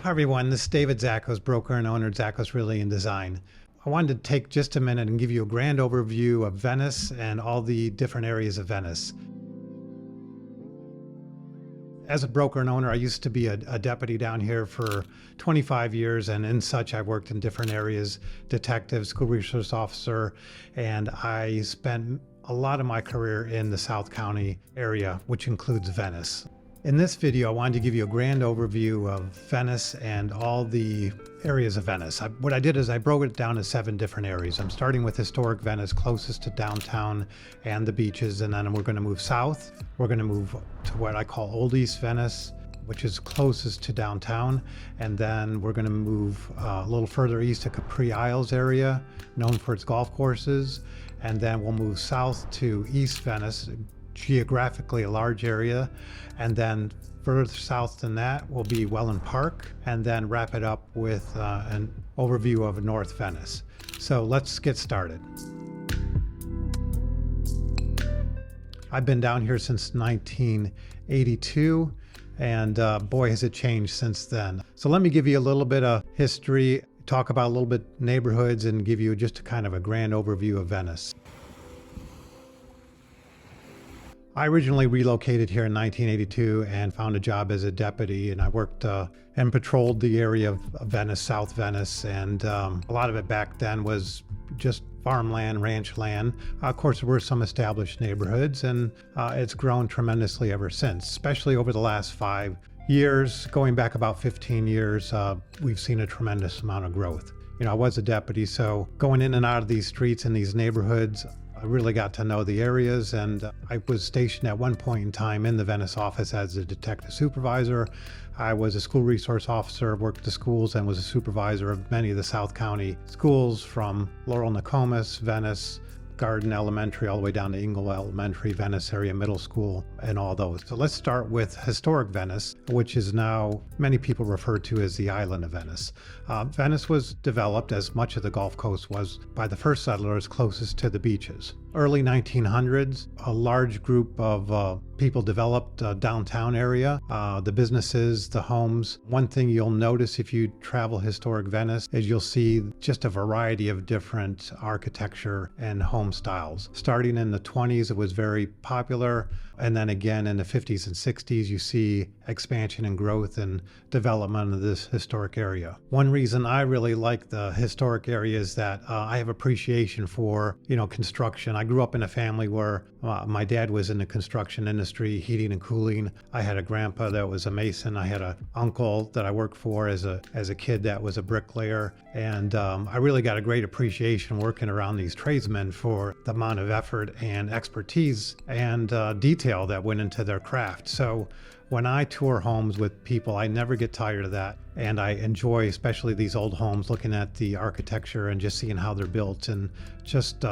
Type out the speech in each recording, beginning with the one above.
Hi everyone, this is David Zachos, broker and owner at Zachos Realty Design. I wanted to take just a minute and give you a grand overview of Venice and all the different areas of Venice. As a broker and owner, I used to be a deputy down here for 25 years, and in such I worked in different areas, detective, school resource officer, and I spent a lot of my career in the South County area, which includes Venice. In this video, I wanted to give you a grand overview of Venice and all the areas of Venice. What I did is I broke it down to 7 different areas. I'm starting with historic Venice, closest to downtown and the beaches, and then we're going to move south. We're going to move to what I call Old East Venice, which is closest to downtown, and then we're going to move a little further east to Capri Isles area, known for its golf courses, and then we'll move south to East Venice, geographically a large area, and then further south than that will be Wellen Park, and then wrap it up with an overview of North Venice. So let's get started. I've been down here since 1982, and boy has it changed since then. So let me give you a little bit of history, talk about a little bit neighborhoods, and give you just a kind of a grand overview of Venice. I originally relocated here in 1982 and found a job as a deputy, and I worked and patrolled the area of Venice, South Venice, and a lot of it back then was just farmland, ranch land. Of course, there were some established neighborhoods, and it's grown tremendously ever since, especially over the last 5 years. Going back about 15 years, we've seen a tremendous amount of growth. You know, I was a deputy, so going in and out of these streets and these neighborhoods, I really got to know the areas, and I was stationed at one point in time in the Venice office as a detective supervisor. I was a school resource officer, worked the schools, and was a supervisor of many of the South County schools from Laurel, Nokomis, Venice, Garden Elementary, all the way down to Ingle Elementary, Venice area middle school, and all those. So let's start with historic Venice, which is now many people refer to as the island of Venice. Venice was developed, as much of the Gulf Coast was, by the first settlers closest to the beaches. Early 1900s, a large group of people developed a downtown area, the businesses, the homes. One thing you'll notice if you travel historic Venice is you'll see just a variety of different architecture and home styles. Starting in the 20s, it was very popular. And then again in the 50s and 60s, you see expansion and growth and development of this historic area. One reason I really like the historic area is that I have appreciation for, construction. I grew up in a family where my dad was in the construction industry, heating and cooling. I had a grandpa that was a mason. I had an uncle that I worked for as a kid that was a bricklayer. And I really got a great appreciation working around these tradesmen for the amount of effort and expertise and detail that went into their craft. So when I tour homes with people, I never get tired of that. And I enjoy, especially these old homes, looking at the architecture and just seeing how they're built, and just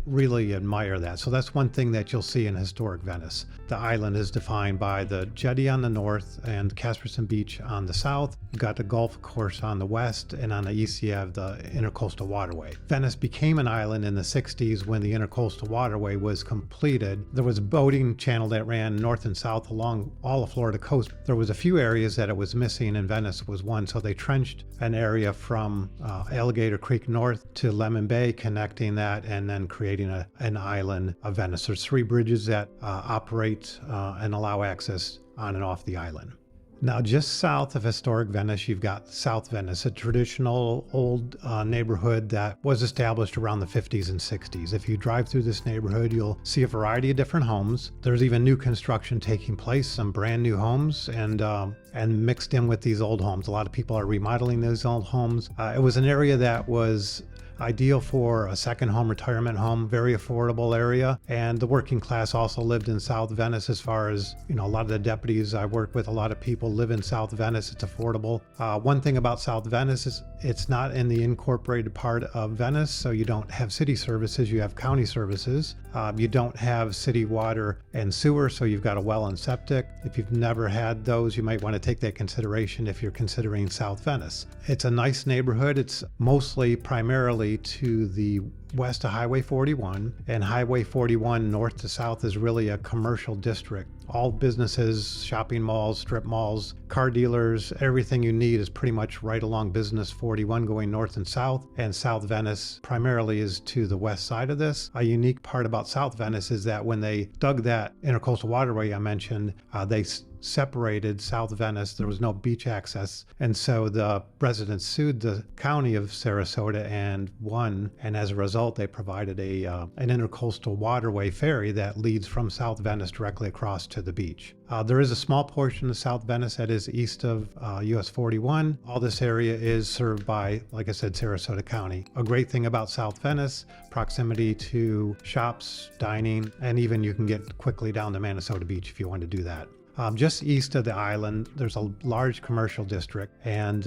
really admire that. So that's one thing that you'll see in historic Venice. The island is defined by the jetty on the north and Casperson Beach on the south. You've got the golf course on the west, and on the east you have the intercoastal waterway. Venice became an island in the 60s when the intercoastal waterway was completed. There was a boating channel that ran north and south along all of Florida coast. There was a few areas that it was missing, and Venice was one. So they trenched an area from Alligator Creek north to Lemon Bay, connecting that and then creating an island of Venice. There's 3 bridges that operate and allow access on and off the island. Now, just south of historic Venice, you've got South Venice, a traditional old neighborhood that was established around the 50s and 60s. If you drive through this neighborhood, you'll see a variety of different homes. There's even new construction taking place, some brand new homes, and mixed in with these old homes. A lot of people are remodeling those old homes. It was an area that was ideal for a second home, retirement home, very affordable area. And the working class also lived in South Venice. As far as, a lot of the deputies I work with, a lot of people live in South Venice. It's affordable. One thing about South Venice is it's not in the incorporated part of Venice, so you don't have city services, you have county services. You don't have city water and sewer, so you've got a well and septic. If you've never had those, you might want to take that consideration if you're considering South Venice. It's a nice neighborhood. It's mostly primarily to the west of Highway 41, and Highway 41 north to south is really a commercial district. All businesses, shopping malls, strip malls, car dealers, everything you need is pretty much right along Business 41 going north and south. And South Venice primarily is to the west side of this. A unique part about South Venice is that when they dug that intercoastal waterway I mentioned, they separated South Venice. There was no beach access. And so the residents sued the county of Sarasota and won. And as a result, they provided an intercoastal waterway ferry that leads from South Venice directly across to the beach. There is a small portion of South Venice that is east of US 41. All this area is served by, like I said, Sarasota County. A great thing about South Venice, proximity to shops, dining, and even you can get quickly down to Minnesota Beach if you want to do that. Just east of the island, there's a large commercial district, and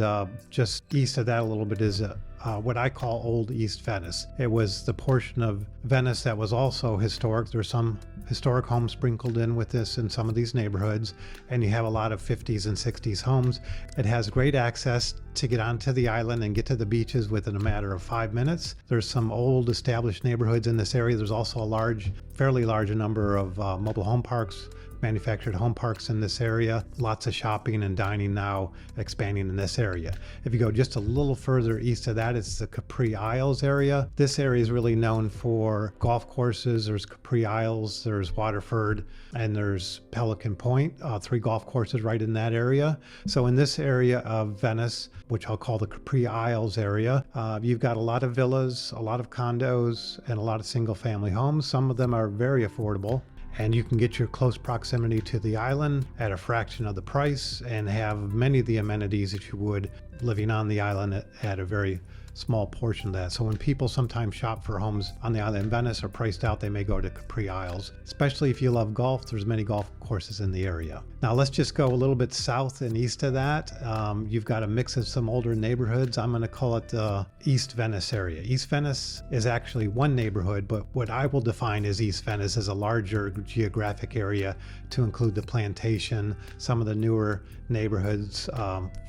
just east of that a little bit is what I call Old East Venice. It was the portion of Venice that was also historic. There's some historic homes sprinkled in with this in some of these neighborhoods, and you have a lot of 50s and 60s homes. It has great access to get onto the island and get to the beaches within a matter of 5 minutes. There's some old established neighborhoods in this area. There's also a fairly large number of mobile home parks, manufactured home parks in this area. Lots of shopping and dining now expanding in this area. If you go just a little further east of that, it's the Capri Isles area. This area is really known for golf courses. There's Capri Isles, there's Waterford, and there's Pelican Point, 3 golf courses right in that area. So in this area of Venice, which I'll call the Capri Isles area, you've got a lot of villas, a lot of condos, and a lot of single family homes. Some of them are very affordable. And you can get your close proximity to the island at a fraction of the price and have many of the amenities that you would living on the island at a very small portion of that. So when people sometimes shop for homes on the island of Venice or priced out, they may go to Capri Isles. Especially if you love golf, there's many golf courses in the area. Now let's just go a little bit south and east of that. You've got a mix of some older neighborhoods. I'm going to call it the East Venice area. East Venice is actually one neighborhood, but what I will define as East Venice is a larger geographic area to include the Plantation, some of the newer neighborhoods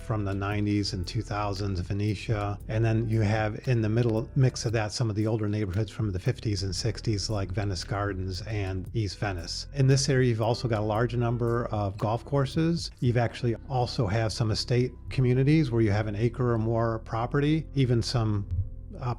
from the 90s and 2000s, Venetia, and then you have in the middle mix of that some of the older neighborhoods from the 50s and 60s like Venice Gardens and East Venice. In this area, you've also got a large number of golf courses. You've actually also have some estate communities where you have an acre or more property, even some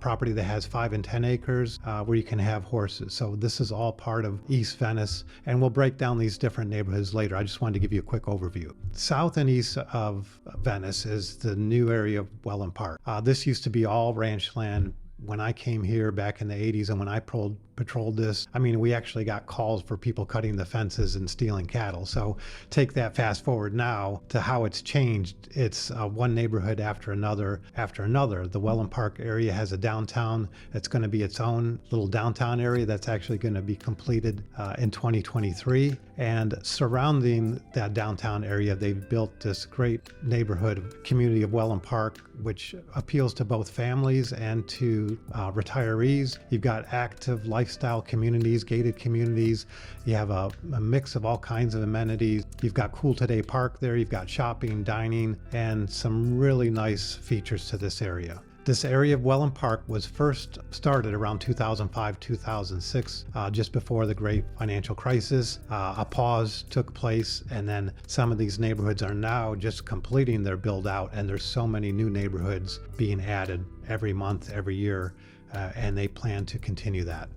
property that has 5 and 10 acres where you can have horses. So this is all part of East Venice, and we'll break down these different neighborhoods later. I just wanted to give you a quick overview. South and east of Venice is the new area of Wellen Park. This used to be all ranch land when I came here back in the 80s, and when I patrolled this, I mean, we actually got calls for people cutting the fences and stealing cattle. So take that fast forward now to how it's changed. It's one neighborhood after another after another. The Wellen Park area has a downtown. It's going to be its own little downtown area that's actually going to be completed in 2023. And surrounding that downtown area, they've built this great neighborhood community of Wellen Park, which appeals to both families and to retirees. You've got active lifestyle communities, gated communities. You have a mix of all kinds of amenities. You've got Cool Today Park there. You've got shopping, dining, and some really nice features to this area. This area of Wellen Park was first started around 2005, 2006, just before the great financial crisis. A pause took place, and then some of these neighborhoods are now just completing their build out, and there's so many new neighborhoods being added every month, every year, and they plan to continue that.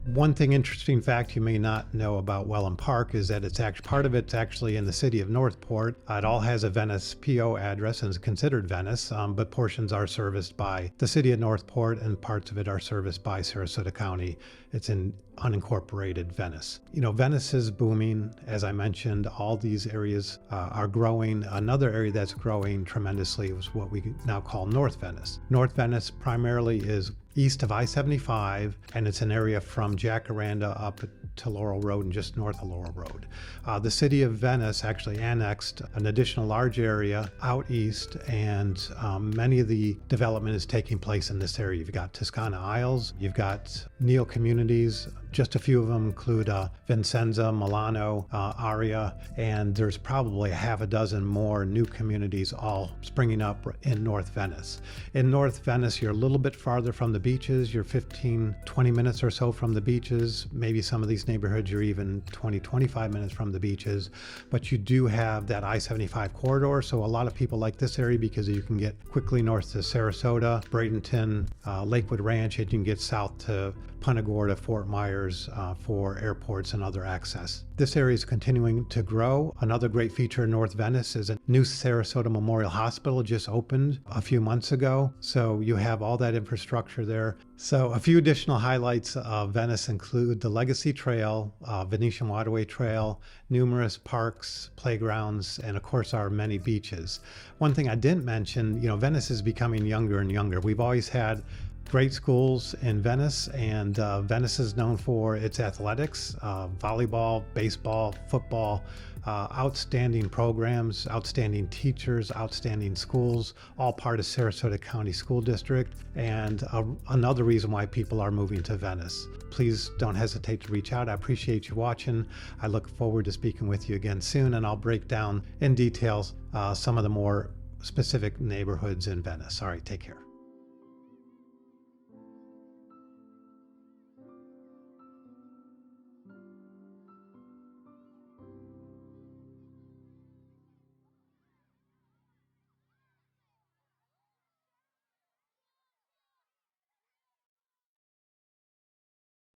One interesting fact you may not know about Wellen Park is that part of it's actually in the city of Northport. It all has a Venice PO address and is considered Venice, but portions are serviced by the city of Northport and parts of it are serviced by Sarasota County. It's in unincorporated Venice. You know, Venice is booming. As I mentioned, all these areas are growing. Another area that's growing tremendously is what we now call North Venice. North Venice primarily is east of I-75, and it's an area from Jacaranda up to Laurel Road and just north of Laurel Road. The city of Venice actually annexed an additional large area out east, and many of the development is taking place in this area. You've got Toscana Isles, you've got neo communities Just a few of them include Vincenza, Milano, Aria, and there's probably a half a dozen more new communities all springing up in North Venice. In North Venice, you're a little bit farther from the beaches. You're 15, 20 minutes or so from the beaches. Maybe some of these neighborhoods you're even 20, 25 minutes from the beaches, but you do have that I-75 corridor, so a lot of people like this area because you can get quickly north to Sarasota, Bradenton, Lakewood Ranch, and you can get south to Punta Gorda, Fort Myers for airports and other access. This area is continuing to grow. Another great feature in North Venice is a new Sarasota Memorial Hospital just opened a few months ago. So you have all that infrastructure there. So a few additional highlights of Venice include the Legacy Trail, Venetian Waterway Trail, numerous parks, playgrounds, and of course our many beaches. One thing I didn't mention, Venice is becoming younger and younger. We've always had great schools in Venice, and Venice is known for its athletics, volleyball, baseball, football, outstanding programs, outstanding teachers, outstanding schools, all part of Sarasota County School District, and another reason why people are moving to Venice. Please don't hesitate to reach out. I appreciate you watching. I look forward to speaking with you again soon, and I'll break down in details some of the more specific neighborhoods in Venice. All right, take care.